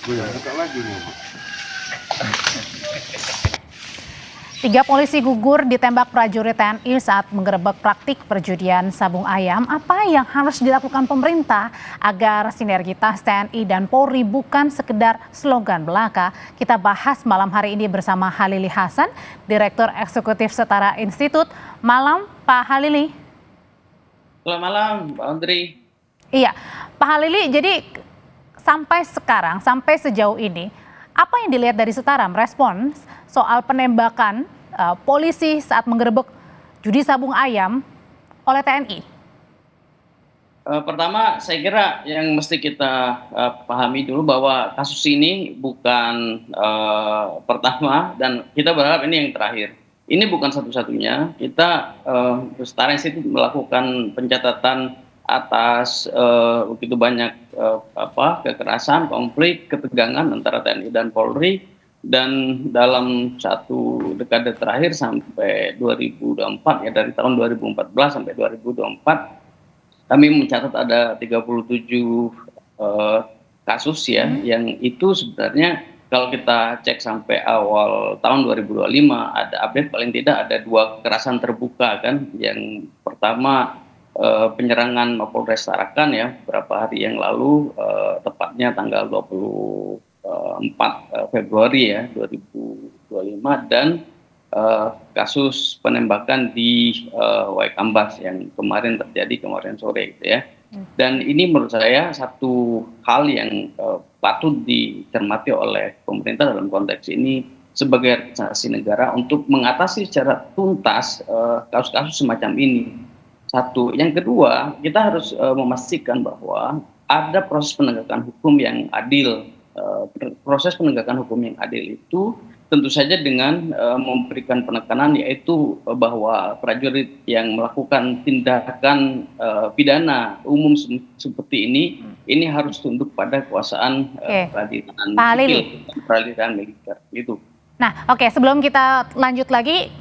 Buka lagi nih. 3 polisi gugur ditembak prajurit TNI saat menggerebek praktik perjudian sabung ayam. Apa yang harus dilakukan pemerintah agar sinergitas TNI dan Polri bukan sekedar slogan belaka? Kita bahas malam hari ini bersama Halili Hasan, Direktur Eksekutif Setara Institut. Malam, Pak Halili. Selamat malam, Pak Andri. Iya, Pak Halili, jadi sampai sekarang, sampai sejauh ini, apa yang dilihat dari Setara merespons soal penembakan polisi saat menggerebek judi sabung ayam oleh TNI? Pertama, saya kira yang mesti kita pahami dulu bahwa kasus ini bukan pertama dan kita berharap ini yang terakhir. Ini bukan satu-satunya. Kita Setara Institut melakukan pencatatan atas begitu banyak kekerasan, konflik, ketegangan antara TNI dan Polri. Dan dalam satu dekade terakhir sampai 2024 ya, dari tahun 2014 sampai 2024 kami mencatat ada 37 kasus ya, yang itu sebenarnya kalau kita cek sampai awal tahun 2025 ada update paling tidak ada 2 kekerasan terbuka kan. Yang pertama penyerangan Mapolres Tarakan ya beberapa hari yang lalu, tepatnya tanggal 24 Februari ya 2025, dan kasus penembakan di Waikambas yang kemarin terjadi kemarin sore gitu ya. Dan ini menurut saya satu hal yang patut dicermati oleh pemerintah dalam konteks ini sebagai representasi negara untuk mengatasi secara tuntas kasus-kasus semacam ini. Satu, yang kedua kita harus memastikan bahwa ada proses penegakan hukum yang adil. Proses penegakan hukum yang adil itu tentu saja dengan memberikan penekanan, yaitu bahwa prajurit yang melakukan tindakan pidana umum seperti ini harus tunduk pada kekuasaan peradilan sipil, peradilan militer gitu. Nah, oke, sebelum kita lanjut lagi,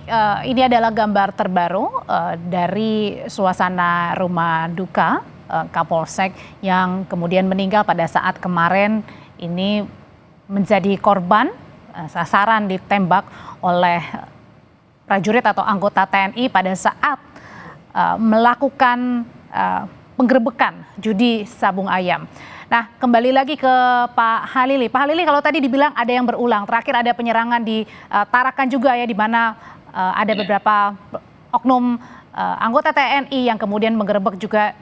ini adalah gambar terbaru dari suasana rumah duka Kapolsek yang kemudian meninggal pada saat kemarin ini menjadi korban sasaran ditembak oleh prajurit atau anggota TNI pada saat melakukan penggerebekan judi sabung ayam. Nah, kembali lagi ke Pak Halili. Pak Halili, kalau tadi dibilang ada yang berulang, terakhir ada penyerangan di Tarakan juga ya, di mana ada beberapa oknum anggota TNI yang kemudian menggerebek juga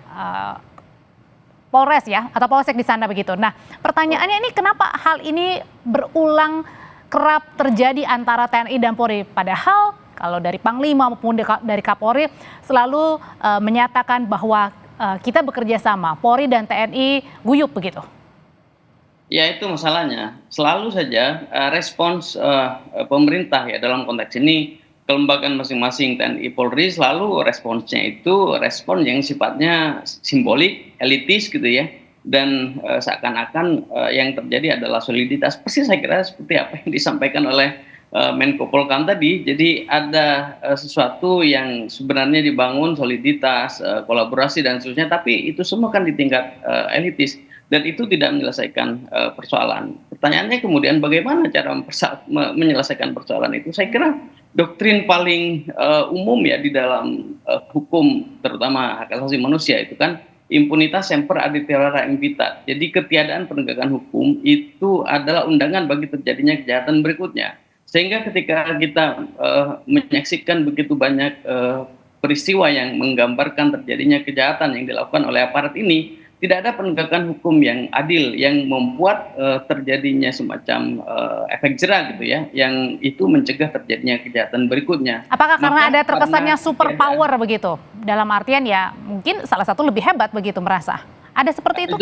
Polres ya, atau Polsek di sana begitu. Nah, pertanyaannya ini kenapa hal ini berulang kerap terjadi antara TNI dan Polri? Padahal kalau dari Panglima maupun dari Kapolri selalu menyatakan bahwa kita bekerja sama, Polri dan TNI guyup begitu. Ya, itu masalahnya. Selalu saja respons pemerintah ya dalam konteks ini, kelembagaan masing-masing TNI Polri selalu responsnya itu respon yang sifatnya simbolik, elitis gitu ya, dan seakan-akan yang terjadi adalah soliditas. Persis saya kira seperti apa yang disampaikan oleh Menko Polhukam tadi. Jadi ada sesuatu yang sebenarnya dibangun soliditas, kolaborasi dan seterusnya, tapi itu semua kan di tingkat elitis dan itu tidak menyelesaikan persoalan. Pertanyaannya kemudian bagaimana cara menyelesaikan persoalan itu? Saya kira doktrin paling umum ya di dalam hukum terutama hak asasi manusia itu kan impunitas semper aditera impitat. Jadi ketiadaan penegakan hukum itu adalah undangan bagi terjadinya kejahatan berikutnya. Sehingga ketika kita menyaksikan begitu banyak peristiwa yang menggambarkan terjadinya kejahatan yang dilakukan oleh aparat ini, tidak ada penegakan hukum yang adil yang membuat terjadinya semacam efek jera gitu ya, yang itu mencegah terjadinya kejahatan berikutnya. Apakah karena ada terkesannya super power begitu? Dalam artian ya mungkin salah satu lebih hebat begitu merasa. Ada seperti itu?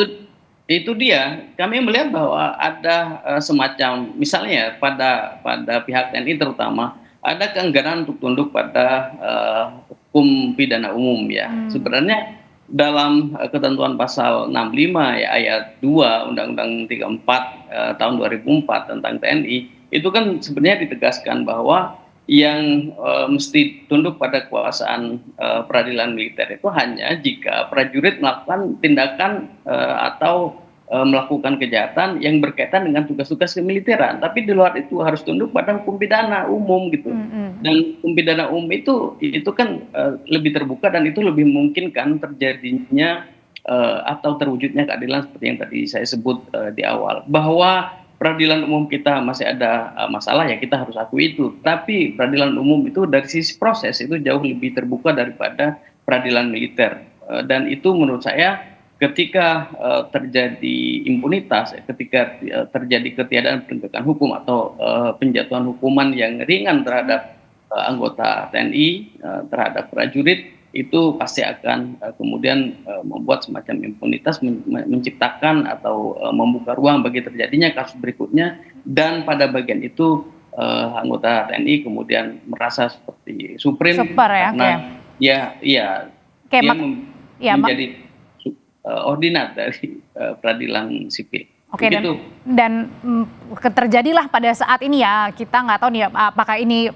Itu dia. Kami melihat bahwa ada semacam misalnya pada pihak TNI terutama ada keengganan untuk tunduk pada hukum pidana umum ya. Sebenarnya dalam ketentuan pasal 65 ya ayat 2 Undang-Undang 34 tahun 2004 tentang TNI itu kan sebenarnya ditegaskan bahwa yang mesti tunduk pada kekuasaan peradilan militer itu hanya jika prajurit melakukan tindakan atau melakukan kejahatan yang berkaitan dengan tugas-tugas kemiliteran, tapi di luar itu harus tunduk pada hukum pidana umum gitu. Dan hukum pidana umum itu kan lebih terbuka dan itu lebih memungkinkan terjadinya atau terwujudnya keadilan seperti yang tadi saya sebut di awal, bahwa peradilan umum kita masih ada masalah, ya kita harus akui itu. Tapi peradilan umum itu dari sisi proses itu jauh lebih terbuka daripada peradilan militer. Dan itu menurut saya ketika terjadi impunitas, ketika terjadi ketiadaan penegakan hukum atau penjatuhan hukuman yang ringan terhadap anggota TNI, terhadap prajurit, itu pasti akan kemudian membuat semacam impunitas, menciptakan atau membuka ruang bagi terjadinya kasus berikutnya, dan pada bagian itu anggota TNI kemudian merasa seperti supreme karena dia menjadi ordinat dari peradilan sipil. Oke, dan terjadilah pada saat ini ya, kita nggak tahu nih apakah ini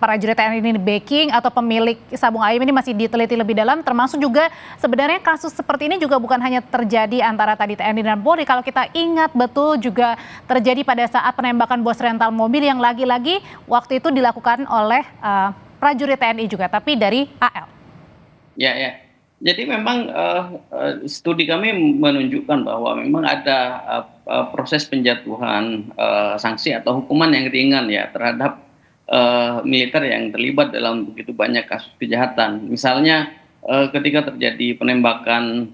prajurit TNI ini backing atau pemilik sabung ayam, ini masih diteliti lebih dalam, termasuk juga sebenarnya kasus seperti ini juga bukan hanya terjadi antara tadi TNI dan Polri. Kalau kita ingat betul juga terjadi pada saat penembakan bos rental mobil yang lagi-lagi waktu itu dilakukan oleh prajurit TNI juga, tapi dari AL. Ya. Jadi memang studi kami menunjukkan bahwa memang ada proses penjatuhan sanksi atau hukuman yang ringan ya terhadap militer yang terlibat dalam begitu banyak kasus kejahatan. Misalnya ketika terjadi penembakan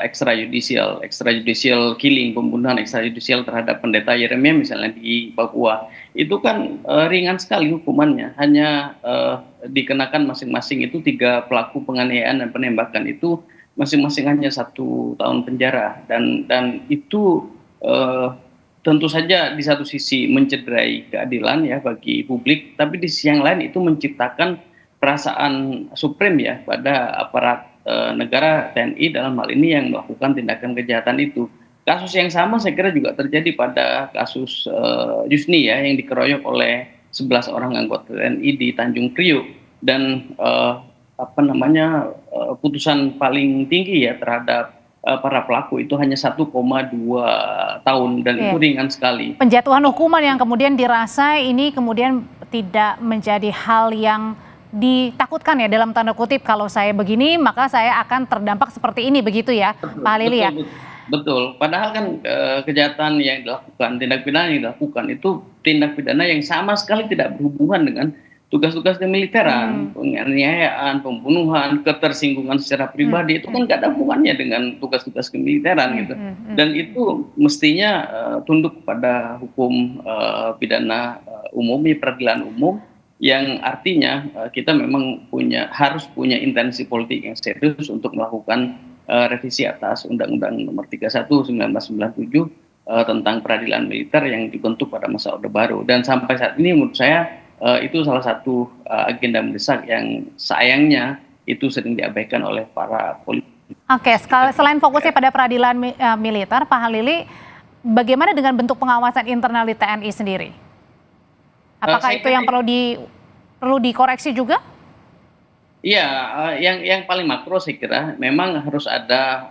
extrajudicial killing, pembunuhan extrajudicial terhadap pendeta Yeremia misalnya di Papua, itu kan ringan sekali hukumannya, hanya dikenakan masing-masing itu 3 pelaku penganiayaan dan penembakan itu masing-masing hanya 1 tahun penjara, dan itu tentu saja di satu sisi mencederai keadilan ya bagi publik, tapi di sisi yang lain itu menciptakan perasaan supreme ya pada aparat negara TNI dalam hal ini yang melakukan tindakan kejahatan itu. Kasus yang sama saya kira juga terjadi pada kasus Yusni ya, yang dikeroyok oleh 11 orang anggota TNI di Tanjung Priok, dan putusan paling tinggi ya terhadap para pelaku itu hanya 1,2 tahun, dan itu ringan sekali. Penjatuhan hukuman yang kemudian dirasa ini kemudian tidak menjadi hal yang ditakutkan ya, dalam tanda kutip, kalau saya begini maka saya akan terdampak seperti ini, begitu ya Pak Halili ya? Betul, padahal kan kejahatan yang dilakukan, tindak pidana yang dilakukan itu tindak pidana yang sama sekali tidak berhubungan dengan tugas-tugas kemiliteran, penganiayaan, pembunuhan, ketersinggungan secara pribadi, itu kan nggak ada hubungannya dengan tugas-tugas kemiliteran gitu. Dan itu mestinya tunduk pada hukum pidana umum, peradilan umum, yang artinya kita memang harus punya intensi politik yang serius untuk melakukan revisi atas Undang-Undang Nomor 31 1997 tentang peradilan militer yang dibentuk pada masa Orde Baru. Dan sampai saat ini menurut saya itu salah satu agenda mendesak yang sayangnya itu sering diabaikan oleh para politikus. Oke, selain fokusnya pada peradilan militer, Pak Halili, bagaimana dengan bentuk pengawasan internal di TNI sendiri? Apakah itu yang perlu dikoreksi juga? Iya, yang paling makro saya kira memang harus ada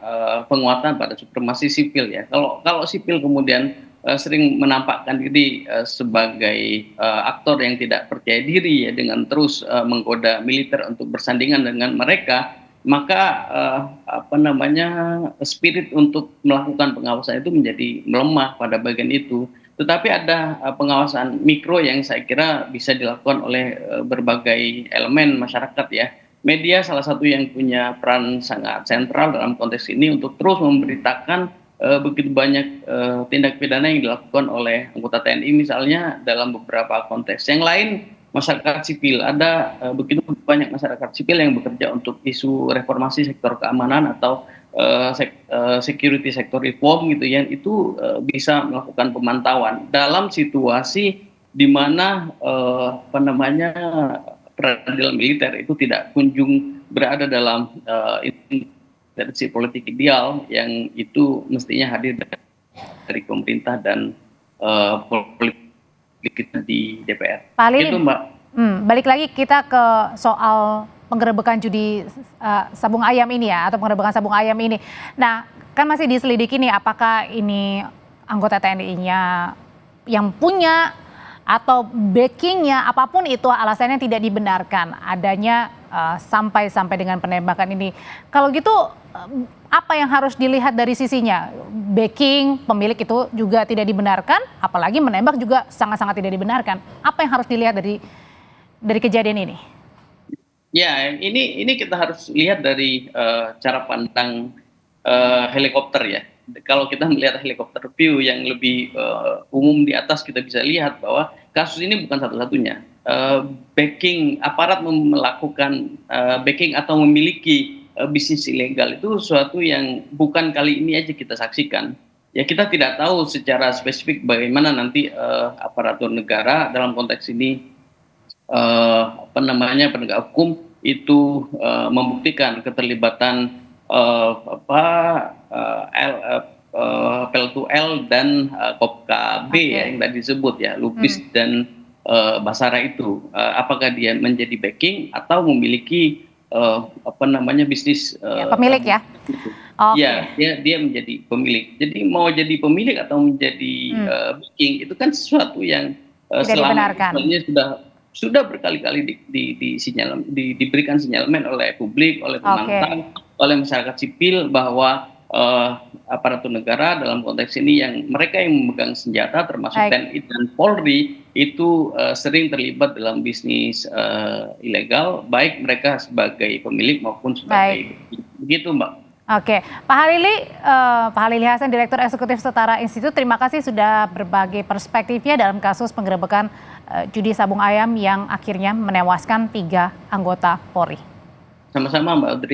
penguatan pada supremasi sipil ya. Kalau sipil kemudian sering menampakkan diri sebagai aktor yang tidak percaya diri ya, dengan terus menggoda militer untuk bersandingan dengan mereka, maka spirit untuk melakukan pengawasan itu menjadi melemah pada bagian itu. Tetapi ada pengawasan mikro yang saya kira bisa dilakukan oleh berbagai elemen masyarakat ya. Media salah satu yang punya peran sangat sentral dalam konteks ini untuk terus memberitakan begitu banyak tindak pidana yang dilakukan oleh anggota TNI misalnya dalam beberapa konteks. Yang lain masyarakat sipil, ada begitu banyak masyarakat sipil yang bekerja untuk isu reformasi sektor keamanan atau security sector reform gitu ya, itu bisa melakukan pemantauan dalam situasi di mana peradilan militer itu tidak kunjung berada dalam intensi politik ideal yang itu mestinya hadir dari pemerintah dan politik kita di DPR. Pak Halili, itu Mbak. Balik lagi kita ke soal penggerebekan judi sabung ayam ini ya, atau penggerebekan sabung ayam ini. Nah, kan masih diselidiki nih apakah ini anggota TNI-nya yang punya atau backingnya, apapun itu alasannya tidak dibenarkan adanya sampai dengan penembakan ini. Kalau gitu apa yang harus dilihat dari sisinya? Backing pemilik itu juga tidak dibenarkan, apalagi menembak juga sangat-sangat tidak dibenarkan. Apa yang harus dilihat dari kejadian ini? Ya, ini kita harus lihat dari cara pandang helikopter ya. Kalau kita melihat helikopter view yang lebih umum di atas, kita bisa lihat bahwa kasus ini bukan satu-satunya. Backing aparat melakukan backing atau memiliki bisnis ilegal itu suatu yang bukan kali ini aja kita saksikan. Ya, kita tidak tahu secara spesifik bagaimana nanti aparatur negara dalam konteks ini penegak hukum itu membuktikan keterlibatan L2L dan Kopka B ya, yang tadi disebut ya, Lubis dan Basara itu, apakah dia menjadi backing atau memiliki bisnis Pemilik ya? Ya, dia menjadi pemilik. Jadi mau jadi pemilik atau menjadi backing itu kan sesuatu yang selama ini sudah berkali-kali diberikan sinyalemen oleh publik, oleh penantang, oleh masyarakat sipil bahwa aparatur negara dalam konteks ini mereka yang memegang senjata termasuk TNI dan Polri itu sering terlibat dalam bisnis ilegal, baik mereka sebagai pemilik maupun sebagai begitu, Mbak. Oke, Pak Halili Hasan, Direktur Eksekutif Setara Institute, terima kasih sudah berbagi perspektifnya dalam kasus penggerebekan judi sabung ayam yang akhirnya menewaskan 3 anggota Polri. Sama-sama, Mbak Audrey.